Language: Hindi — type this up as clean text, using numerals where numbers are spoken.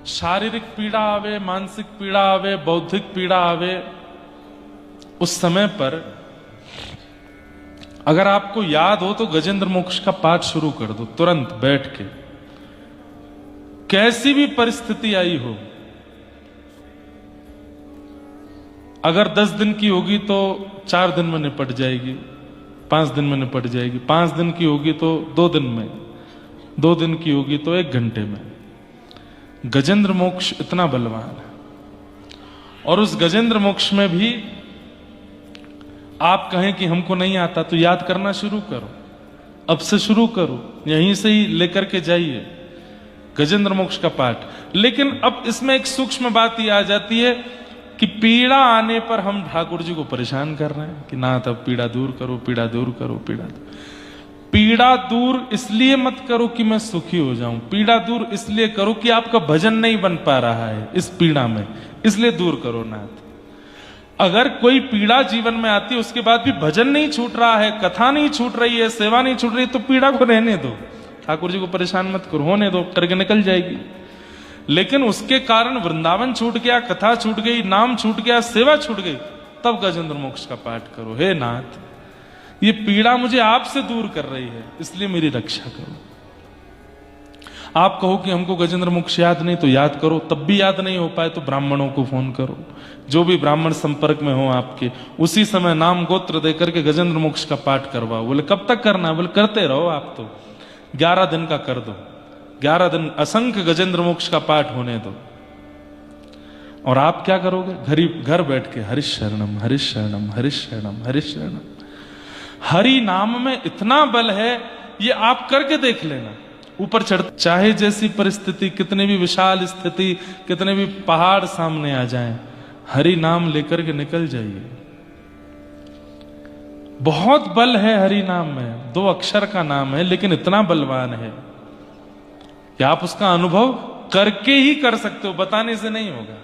शारीरिक पीड़ा आवे, मानसिक पीड़ा आवे, बौद्धिक पीड़ा आवे, उस समय पर अगर आपको याद हो तो गजेंद्र मोक्ष का पाठ शुरू कर दो तुरंत बैठ के। कैसी भी परिस्थिति आई हो, अगर 10 दिन की होगी तो 4 दिन में निपट जाएगी, 5 दिन में निपट जाएगी, 5 दिन की होगी तो 2 दिन में, 2 दिन की होगी तो 1 घंटे में। गजेंद्र मोक्ष इतना बलवान है। और उस गजेंद्र मोक्ष में भी आप कहें कि हमको नहीं आता तो याद करना शुरू करो, अब से शुरू करो, यहीं से ही लेकर के जाइए गजेंद्र मोक्ष का पाठ। लेकिन अब इसमें एक सूक्ष्म बात ये आ जाती है कि पीड़ा आने पर हम ठाकुर जी को परेशान कर रहे हैं कि नाथ अब पीड़ा दूर करो, पीड़ा दूर करो, पीड़ा दूर इसलिए मत करो कि मैं सुखी हो जाऊं, पीड़ा दूर इसलिए करो कि आपका भजन नहीं बन पा रहा है इस पीड़ा में, इसलिए दूर करो नाथ। अगर कोई पीड़ा जीवन में आती है उसके बाद भी भजन नहीं छूट रहा है, कथा नहीं छूट रही है, सेवा नहीं छूट रही है, तो पीड़ा को रहने दो, ठाकुर जी को परेशान मत करो, होने दो, करके निकल जाएगी। लेकिन उसके कारण वृंदावन छूट गया, कथा छूट गई, नाम छूट गया, सेवा छूट गई, तब गजेंद्र मोक्ष का पाठ करो। हे नाथ, ये पीड़ा मुझे आपसे दूर कर रही है, इसलिए मेरी रक्षा करो। आप कहो कि हमको गजेंद्र मोक्ष याद नहीं, तो याद करो। तब भी याद नहीं हो पाए तो ब्राह्मणों को फोन करो, जो भी ब्राह्मण संपर्क में हो आपके, उसी समय नाम गोत्र देकर के गजेंद्र मोक्ष का पाठ करवाओ। बोले कब तक करना? बोले करते रहो, आप तो 11 दिन का कर दो, 11 दिन असंख्य गजेंद्र मोक्ष का पाठ होने दो। और आप क्या करोगे? घर बैठ के हरिश शरणम हरिश शरणम हरिश शरणम हरिश शरणम। हरि नाम में इतना बल है, ये आप करके देख लेना। ऊपर चढ़, चाहे जैसी परिस्थिति, कितने भी विशाल स्थिति, कितने भी पहाड़ सामने आ जाएं, हरि नाम लेकर के निकल जाइए। बहुत बल है हरि नाम में, 2 अक्षर का नाम है, लेकिन इतना बलवान है कि आप उसका अनुभव करके ही कर सकते हो, बताने से नहीं होगा।